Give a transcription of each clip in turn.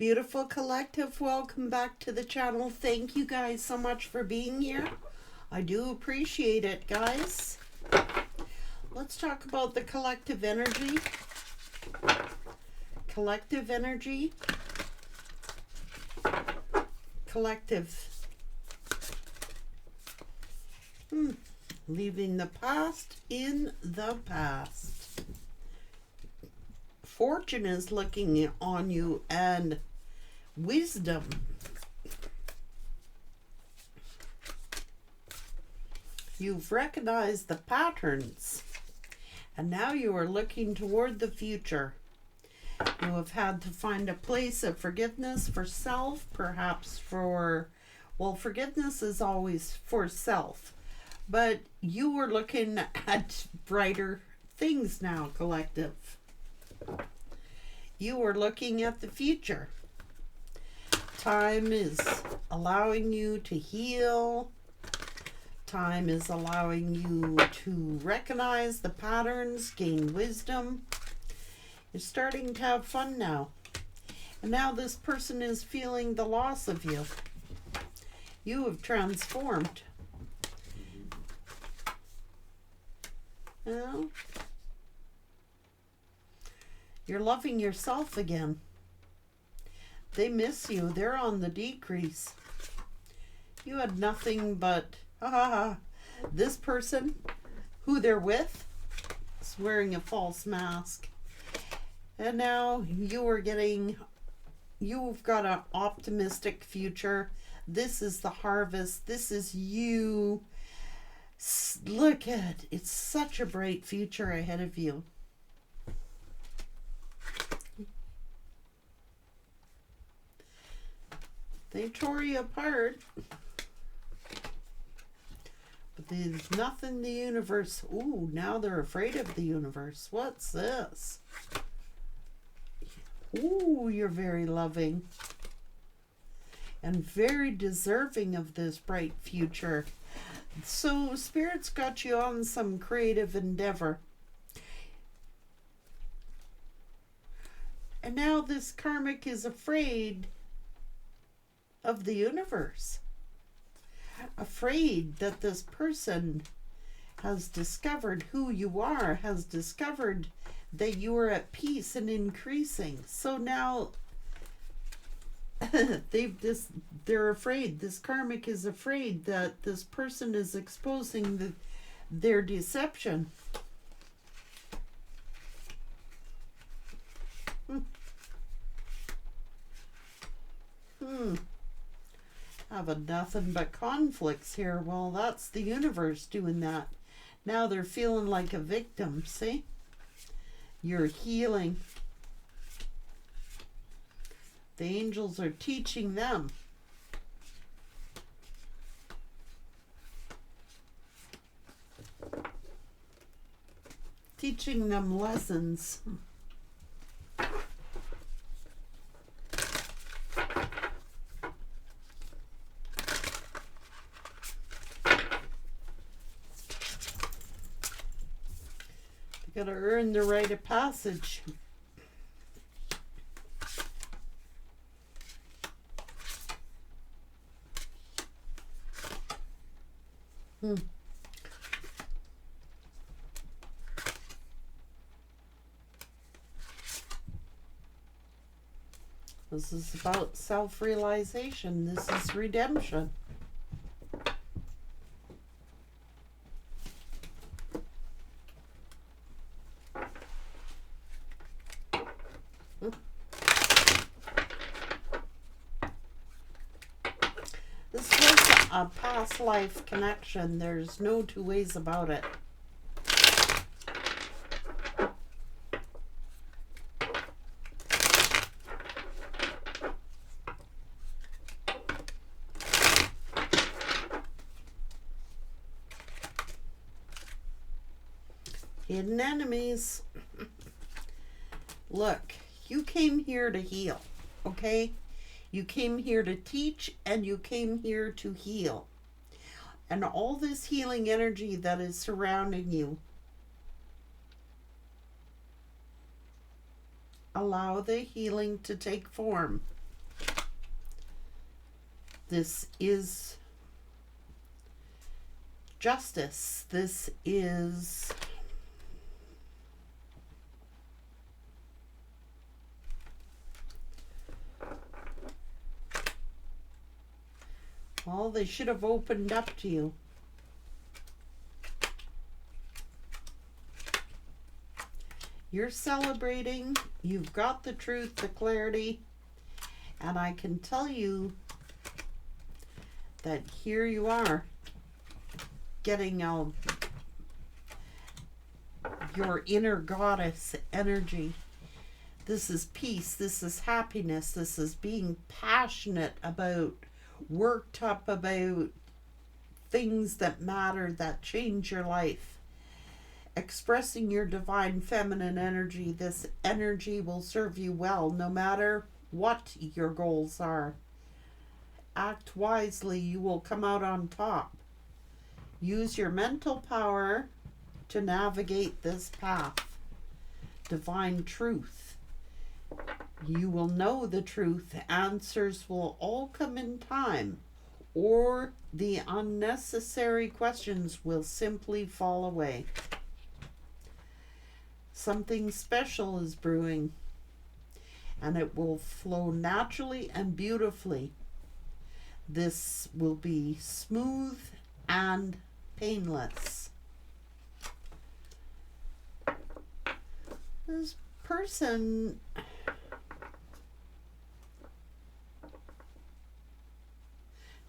Beautiful collective, welcome back to the channel. Thank you guys so much for being here. I do appreciate it, guys. Let's talk about the collective energy. Collective energy. Collective. Leaving the past in the past. Fortune is looking on you and wisdom. You've recognized the patterns and now you are looking toward the future. You have had to find a place of forgiveness for self, perhaps for, well, forgiveness is always for self, but you are looking at brighter things now, collective. You are looking at the future. Time is allowing you to heal. Time is allowing you to recognize the patterns, gain wisdom. You're starting to have fun now. And now this person is feeling the loss of you. You have transformed. Now, you're loving yourself again. They miss you. They're on the decrease. You had nothing but, this person who they're with is wearing a false mask. And now you've got an optimistic future. This is the harvest. This is you. Look at it. It's such a bright future ahead of you. They tore you apart. But there's nothing in the universe. Ooh, now they're afraid of the universe. What's this? Ooh, you're very loving. And very deserving of this bright future. So Spirit's got you on some creative endeavor. And now this karmic is afraid of the universe. Afraid that this person has discovered who you are, has discovered that you are at peace and increasing. So now they're afraid. This karmic is afraid that this person is exposing their deception. Having nothing but conflicts here. Well, that's the universe doing that. Now they're feeling like a victim, see? You're healing. The angels are teaching them. Teaching them lessons. You gotta earn the rite of passage. This is about self-realization. This is redemption. This was a past life connection. There's no two ways about it. Hidden enemies. Look, you came here to heal, okay? You came here to teach and you came here to heal. And all this healing energy that is surrounding you, allow the healing to take form. This is justice. This is well, they should have opened up to you. You're celebrating. You've got the truth, the clarity. And I can tell you that here you are getting your inner goddess energy. This is peace. This is happiness. This is being passionate about, worked up about things that matter, that change your life. Expressing your divine feminine energy. This energy will serve you well no matter what your goals are. Act wisely, you will come out on top. Use your mental power to navigate this path. Divine truth. You will know the truth. Answers will all come in time, or the unnecessary questions will simply fall away. Something special is brewing, and it will flow naturally and beautifully. This will be smooth and painless. This person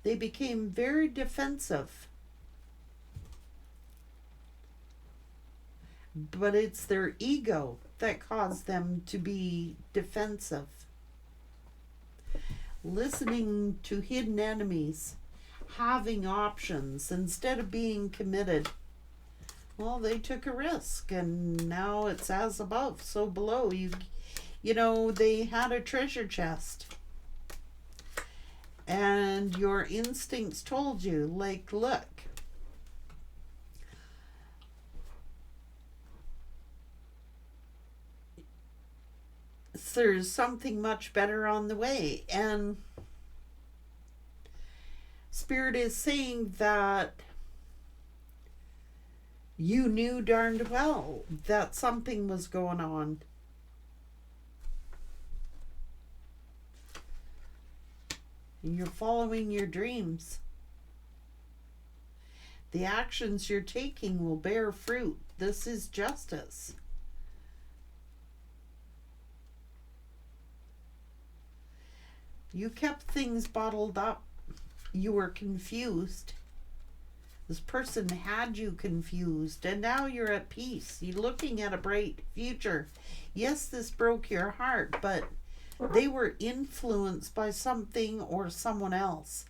they became very defensive. But it's their ego that caused them to be defensive. Listening to hidden enemies, having options instead of being committed. Well, they took a risk, and now it's as above, so below. You know, they had a treasure chest. And your instincts told you, like, look, there's something much better on the way. And Spirit is saying that you knew darned well that something was going on. And you're following your dreams. The actions you're taking will bear fruit. This is justice. You kept things bottled up. You were confused. This person had you confused, and now you're at peace. You're looking at a bright future. Yes, this broke your heart, but they were influenced by something or someone else.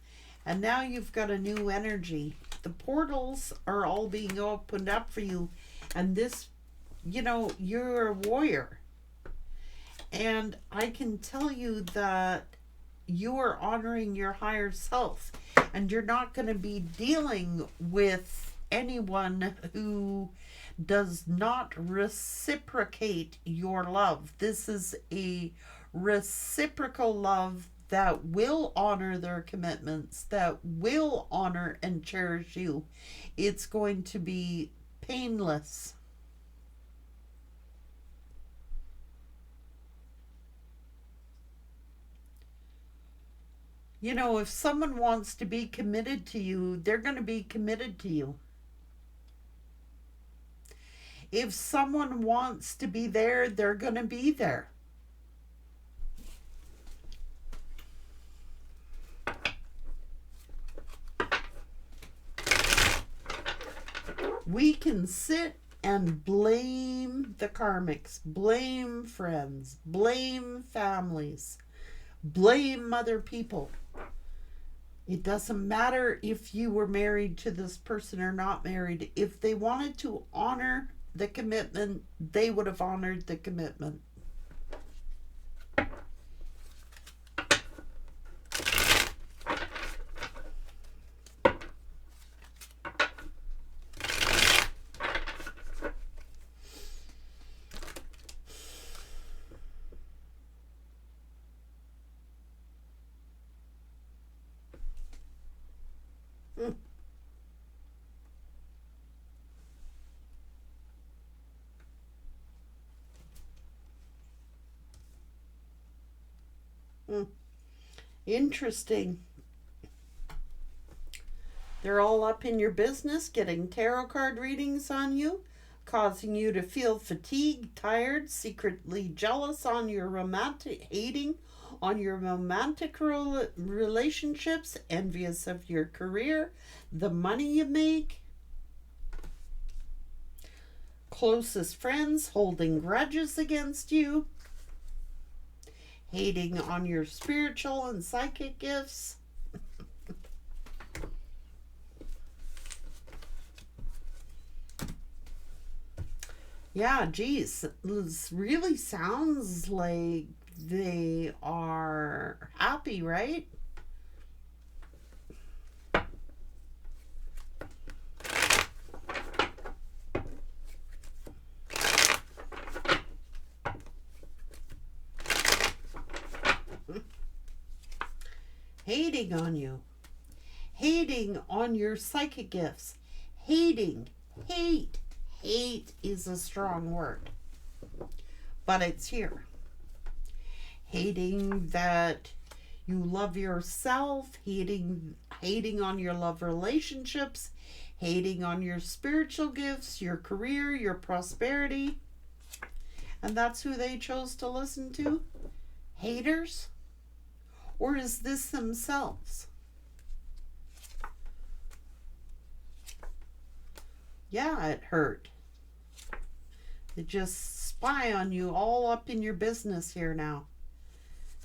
And now you've got a new energy. The portals are all being opened up for you. And this, you know, you're a warrior. And I can tell you that you are honoring your higher self, and you're not going to be dealing with anyone who does not reciprocate your love. This is a reciprocal love that will honor their commitments, that will honor and cherish you. It's going to be painless. You know, if someone wants to be committed to you, they're going to be committed to you. If someone wants to be there, they're going to be there. We can sit and blame the karmics, blame friends, blame families, blame other people. It doesn't matter if you were married to this person or not married. If they wanted to honor the commitment, they would have honored the commitment. Interesting. They're all up in your business, getting tarot card readings on you, causing you to feel fatigued, tired, secretly jealous on your romantic, hating on your romantic relationships, envious of your career, the money you make, closest friends holding grudges against you, hating on your spiritual and psychic gifts. Yeah, geez, this really sounds like they are happy, right? Hating on you, hating on your psychic gifts, hating, hate. Hate is a strong word, but it's here. Hating that you love yourself, hating on your love relationships, hating on your spiritual gifts, your career, your prosperity. And that's who they chose to listen to? Haters? Or is this themselves? Yeah, it hurt. They just spy on you all up in your business here now.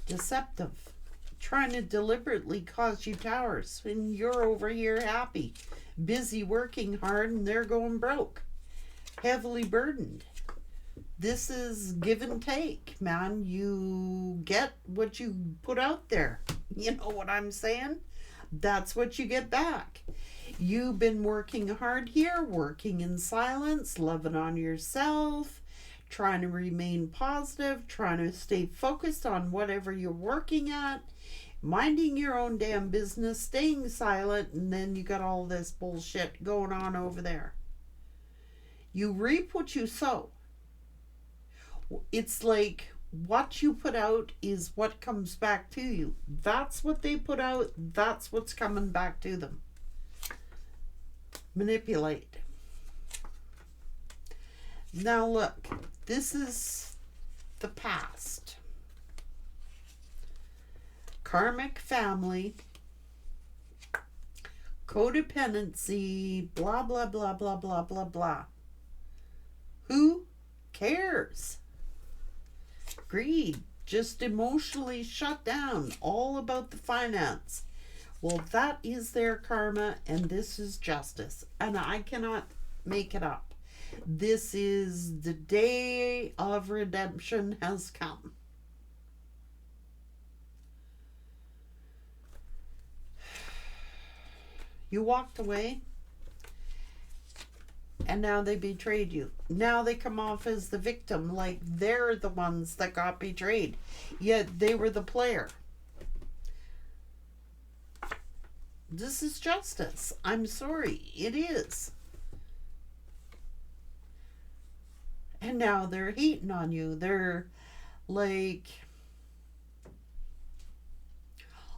Deceptive. Trying to deliberately cause you towers. And you're over here happy. Busy working hard and they're going broke. Heavily burdened. This is give and take, man. You get what you put out there. You know what I'm saying? That's what you get back. You've been working hard here, working in silence, loving on yourself, trying to remain positive, trying to stay focused on whatever you're working at, minding your own damn business, staying silent, and then you got all this bullshit going on over there. You reap what you sow. It's like what you put out is what comes back to you. That's what they put out, that's what's coming back to them. Manipulate. Now look, this is the past. Karmic family, codependency, blah, blah, blah, blah, blah, blah, blah. Who cares? Greed, just emotionally shut down, all about the finance. Well, that is their karma, and this is justice. And I cannot make it up. This is the day of redemption has come. You walked away, and now they betrayed you. Now they come off as the victim, like they're the ones that got betrayed. Yet they were the player. This is justice. I'm sorry. It is. And now they're hating on you. They're like,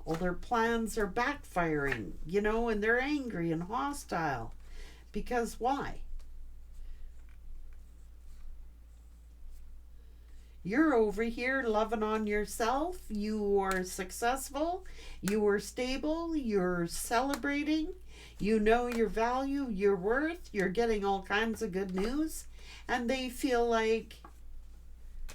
all their plans are backfiring, you know, and they're angry and hostile. Because why? You're over here loving on yourself. You are successful. You are stable. You're celebrating. You know your value, your worth. You're getting all kinds of good news. And they feel like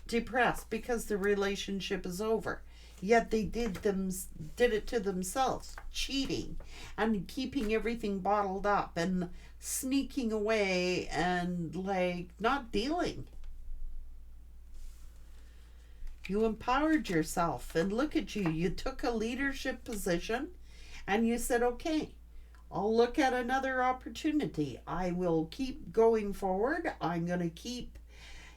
depressed because the relationship is over. Yet they did it to themselves, cheating and keeping everything bottled up and sneaking away and like not dealing. You empowered yourself, and look at you. You took a leadership position and you said, okay, I'll look at another opportunity. I will keep going forward. I'm going to keep.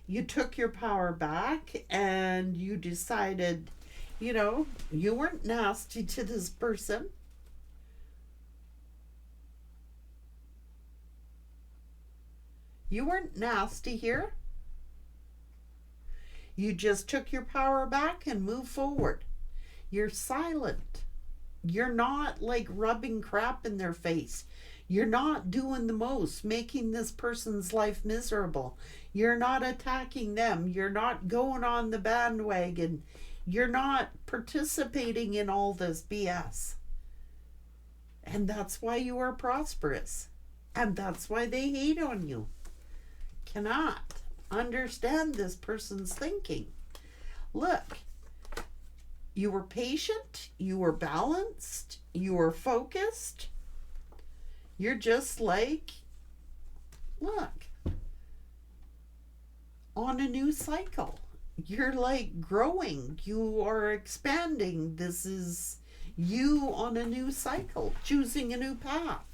You took your power back and you decided, you know, you weren't nasty to this person. You weren't nasty here. You just took your power back and moved forward. You're silent. You're not like rubbing crap in their face. You're not doing the most, making this person's life miserable. You're not attacking them. You're not going on the bandwagon. You're not participating in all this BS. And that's why you are prosperous. And that's why they hate on you. Cannot understand this person's thinking. Look, you were patient, you were balanced, you were focused. You're just like, look, on a new cycle. You're like growing, you are expanding. This is you on a new cycle, choosing a new path.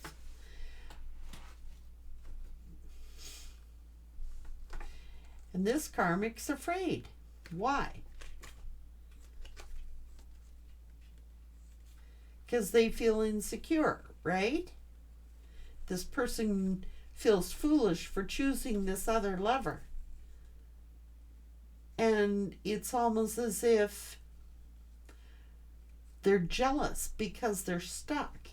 And this karmic's afraid. Why? Because they feel insecure, right? This person feels foolish for choosing this other lover. And it's almost as if they're jealous because they're stuck.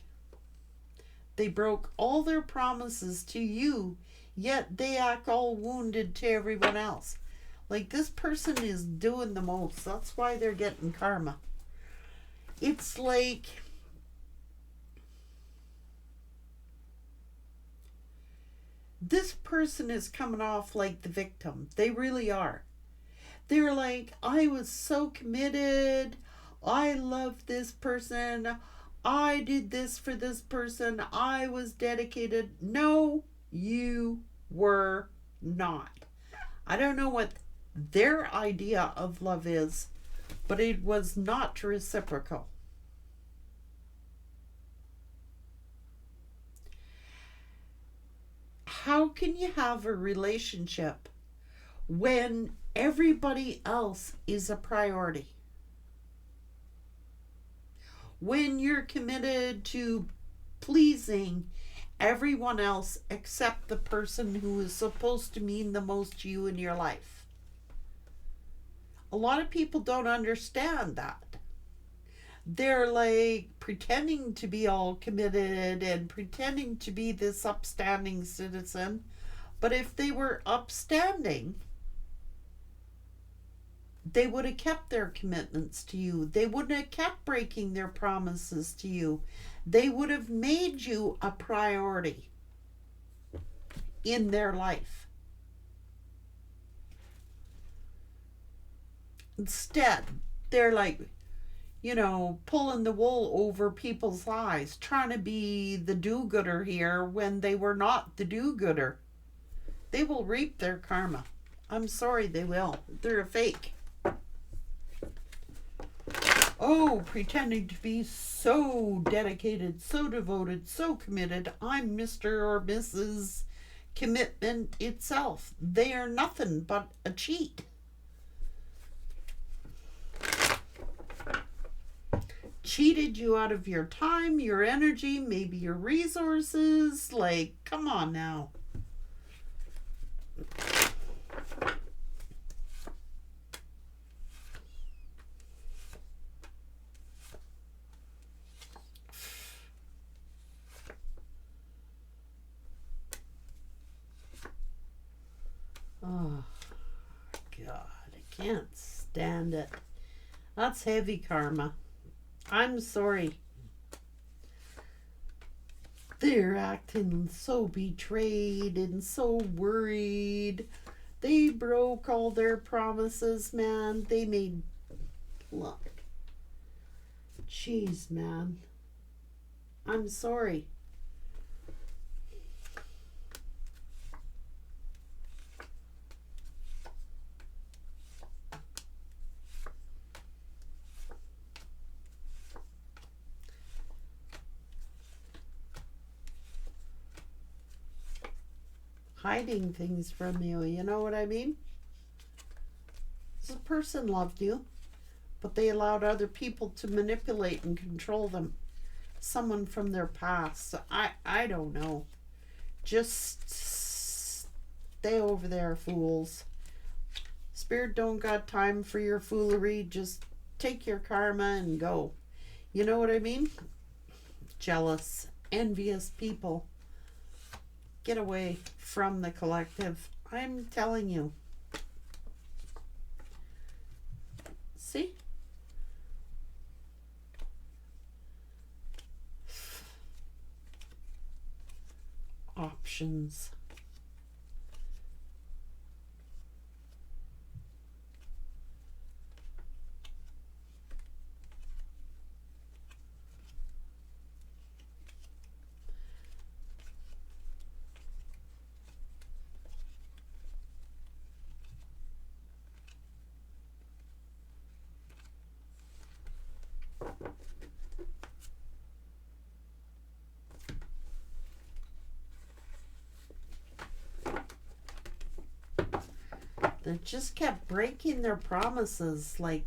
They broke all their promises to you, yet they act all wounded to everyone else. Like this person is doing the most. That's why they're getting karma. It's like this person is coming off like the victim. They really are. They're like, I was so committed. I love this person. I did this for this person. I was dedicated. No, you were not. I don't know what their idea of love is, but it was not reciprocal. How can you have a relationship when everybody else is a priority? When you're committed to pleasing everyone else except the person who is supposed to mean the most to you in your life. A lot of people don't understand that. They're like pretending to be all committed and pretending to be this upstanding citizen. But if they were upstanding, they would have kept their commitments to you. They wouldn't have kept breaking their promises to you. They would have made you a priority in their life. Instead, they're like, pulling the wool over people's eyes, trying to be the do-gooder here when they were not the do-gooder. They will reap their karma. I'm sorry, they will. They're a fake. Oh, pretending to be so dedicated, so devoted, so committed. I'm Mr. or Mrs. Commitment itself. They are nothing but a cheat. Cheated you out of your time, your energy, maybe your resources. Like, come on now. Oh, God, I can't stand it. That's heavy karma. I'm sorry. They're acting so betrayed and so worried. They broke all their promises, man. They made... Look. Jeez, man. I'm sorry. Hiding things from you, you know what I mean? This person loved you, but they allowed other people to manipulate and control them. Someone from their past. I don't know. Just stay over there, fools. Spirit don't got time for your foolery. Just take your karma and go. You know what I mean? Jealous, envious people. Get away from the collective. I'm telling you. See? Options. They just kept breaking their promises, like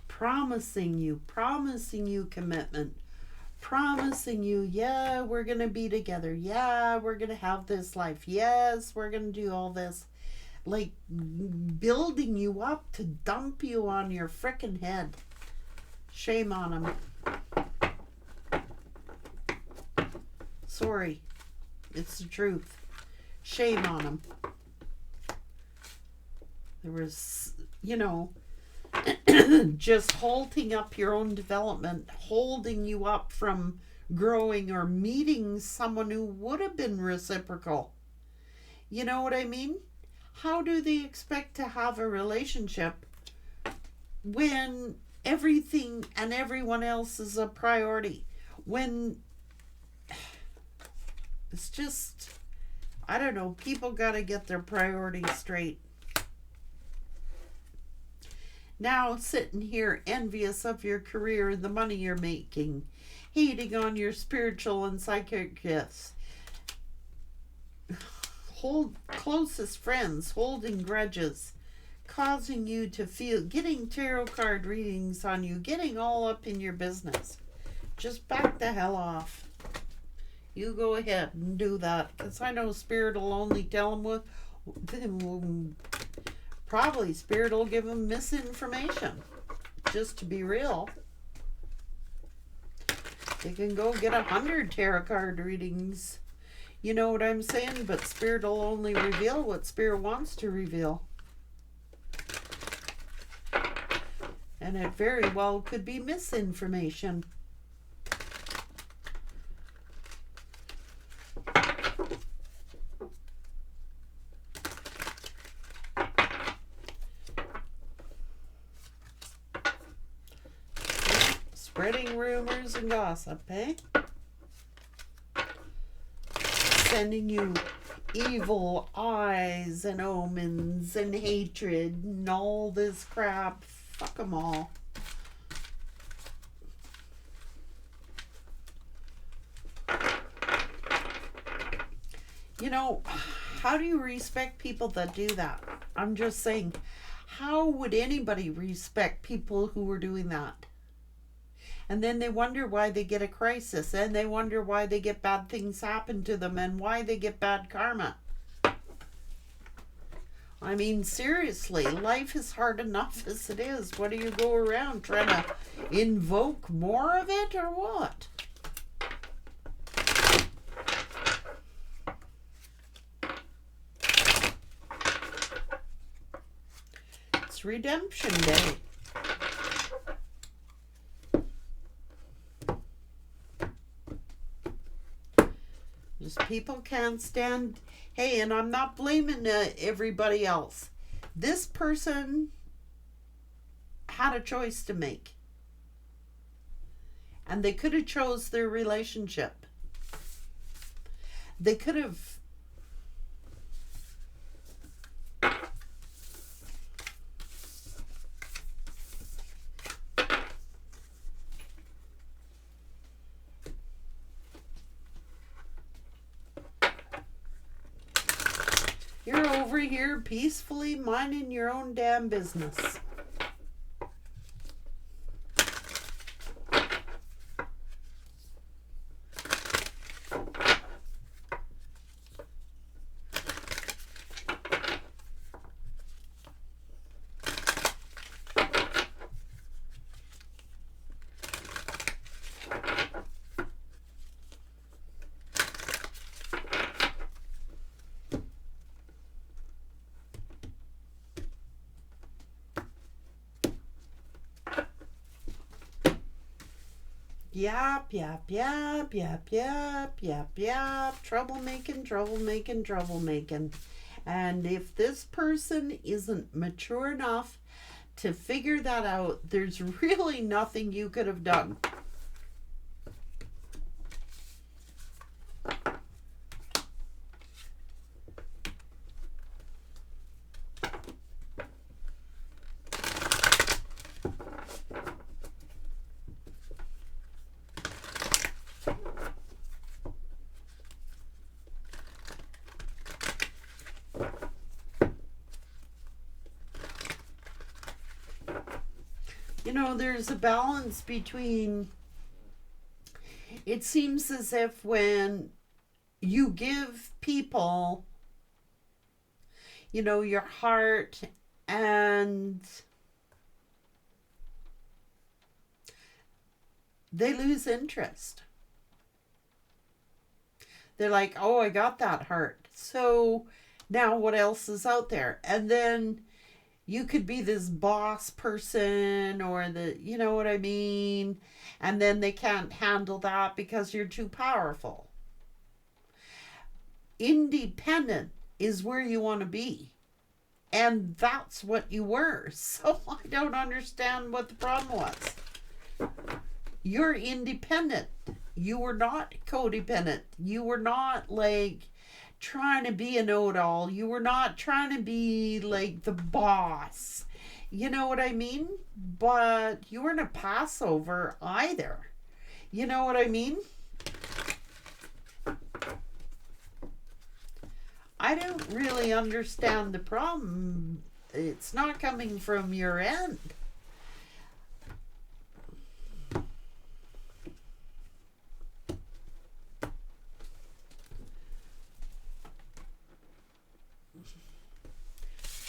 promising you commitment, promising you, yeah, we're going to be together. Yeah, we're going to have this life. Yes, we're going to do all this. Like building you up to dump you on your frickin' head. Shame on them. Sorry. It's the truth. Shame on them. There was, just halting up your own development, holding you up from growing or meeting someone who would have been reciprocal. You know what I mean? How do they expect to have a relationship when everything and everyone else is a priority? When it's just, I don't know, people got to get their priorities straight. Now sitting here envious of your career and the money you're making, hating on your spiritual and psychic gifts, closest friends holding grudges, causing you to feel, getting tarot card readings on you, getting all up in your business. Just back the hell off. You go ahead and do that, because I know Spirit will only tell them probably Spirit will give them misinformation, just to be real. They can go get 100 tarot card readings. You know what I'm saying? But Spirit will only reveal what Spirit wants to reveal. And it very well could be misinformation. Spreading rumors and gossip, eh? Sending you evil eyes and omens and hatred and all this crap. Fuck them all. How do you respect people that do that? I'm just saying, how would anybody respect people who were doing that? And then they wonder why they get a crisis, and they wonder why they get bad things happen to them, and why they get bad karma. I mean, seriously, life is hard enough as it is. What do you go around trying to invoke more of it, or what? It's Redemption Day. Just people can't stand. Hey, and I'm not blaming everybody else. This person had a choice to make. And they could have chose their relationship. They could have. You're over here peacefully minding your own damn business. Yap, yap, yap, yap, yap, yap, yap. Troublemaking, troublemaking, troublemaking. And if this person isn't mature enough to figure that out, there's really nothing you could have done. You know, there's a balance between, it seems as if when you give people, you know, your heart and they lose interest. They're like, oh, I got that heart. So now what else is out there? And then you could be this boss person or the, you know what I mean? And then they can't handle that because you're too powerful. Independent is where you want to be. And that's what you were. So I don't understand what the problem was. You're independent. You were not codependent. You were not like trying to be a know-it-all. You were not trying to be like the boss. You know what I mean? But you weren't a passover either. You know what I mean? I don't really understand the problem. It's not coming from your end.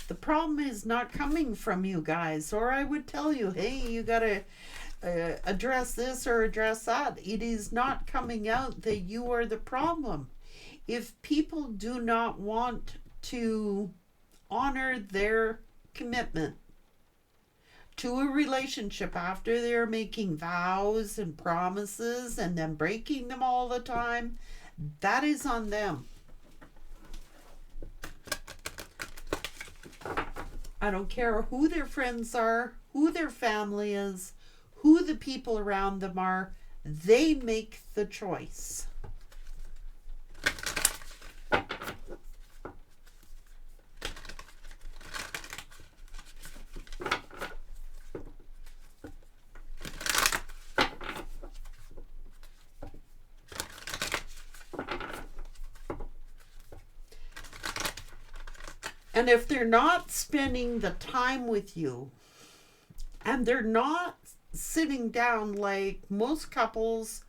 The problem is not coming from you guys, or I would tell you, hey, you gotta address this or address that. It is not coming out that you are the problem. If people do not want to honor their commitment to a relationship after they're making vows and promises and then breaking them all the time, that is on them. I don't care who their friends are, who their family is, who the people around them are. They make the choice. And if they're not spending the time with you and they're not sitting down like most couples,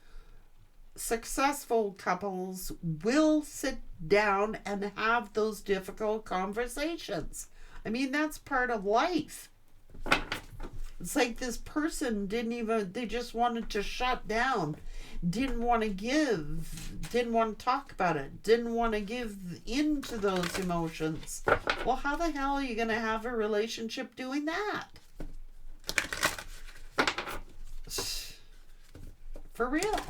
successful couples will sit down and have those difficult conversations. I mean, that's part of life. It's like this person they just wanted to shut down, didn't want to give, didn't want to talk about it, didn't want to give into those emotions. Well, how the hell are you going to have a relationship doing that? For real.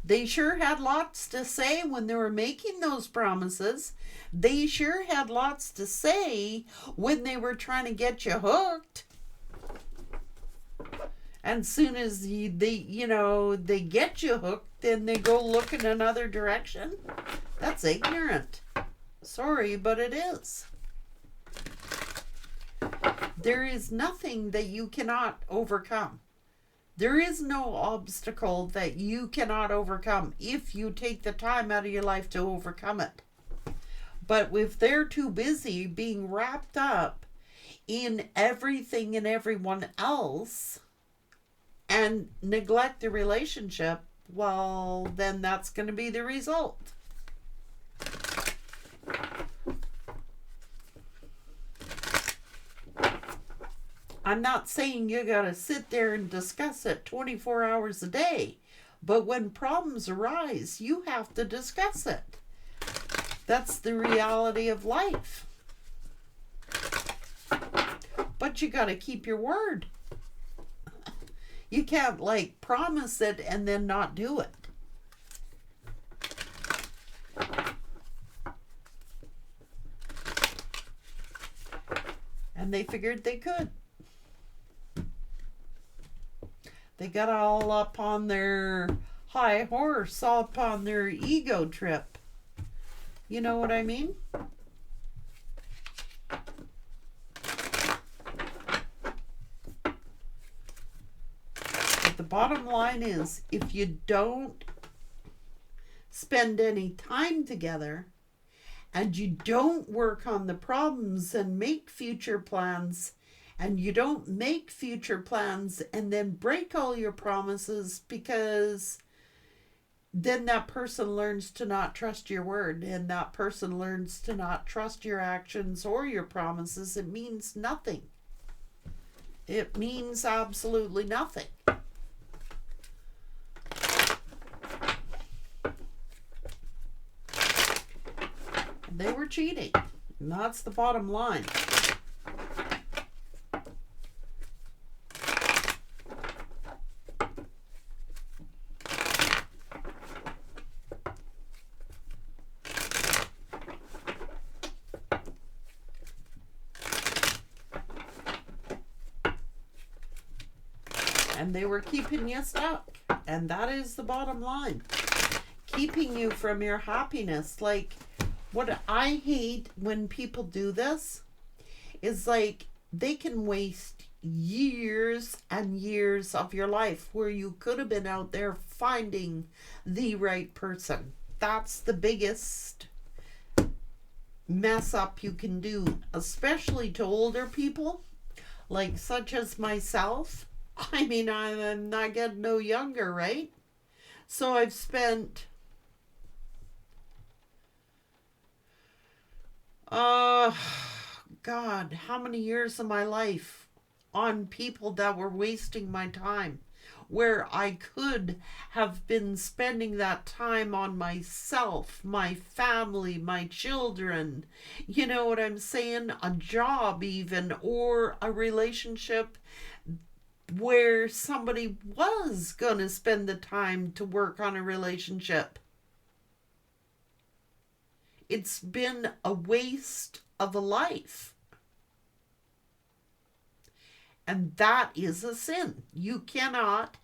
They sure had lots to say when they were making those promises. They sure had lots to say when they were trying to get you hooked. And soon as they get you hooked, then they go look in another direction. That's ignorant. Sorry, but it is. There is nothing that you cannot overcome. There is no obstacle that you cannot overcome if you take the time out of your life to overcome it. But if they're too busy being wrapped up in everything and everyone else and neglect the relationship, well, then that's going to be the result. I'm not saying you got to sit there and discuss it 24 hours a day, but when problems arise, you have to discuss it. That's the reality of life. But you got to keep your word. You can't like promise it and then not do it. And they figured they could. They got all up on their high horse, all up on their ego trip. You know what I mean? But the bottom line is, if you don't spend any time together and you don't work on the problems and make future plans, and you don't make future plans and then break all your promises, because then that person learns to not trust your word, and that person learns to not trust your actions or your promises. It means nothing. It means absolutely nothing. They were cheating. And that's the bottom line. And they were keeping you stuck. And that is the bottom line. Keeping you from your happiness. Like, what I hate when people do this is like they can waste years and years of your life where you could have been out there finding the right person. That's the biggest mess up you can do, especially to older people, like such as myself. I mean, I'm not getting no younger, right? So I've spent God, how many years of my life on people that were wasting my time, where I could have been spending that time on myself, my family, my children, you know what I'm saying, a job even, or a relationship where somebody was going to spend the time to work on a relationship. It's been a waste of a life. And that is a sin. You cannot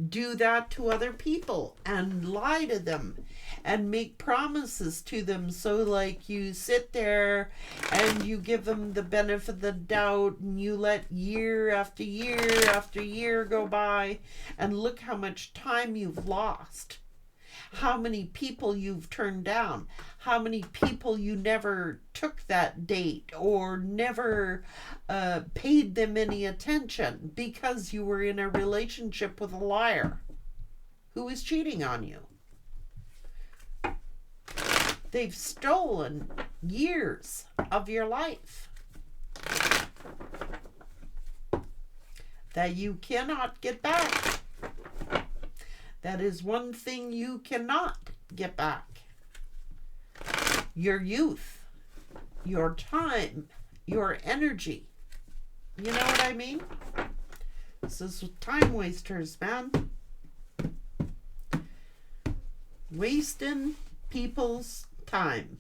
do that to other people and lie to them and make promises to them. So like you sit there and you give them the benefit of the doubt, and you let year after year after year go by, and look how much time you've lost. How many people you've turned down, how many people you never took that date or never paid them any attention because you were in a relationship with a liar who is cheating on you. They've stolen years of your life that you cannot get back. That is one thing you cannot get back. Your youth, your time, your energy. You know what I mean? This is time wasters, man. Wasting people's time.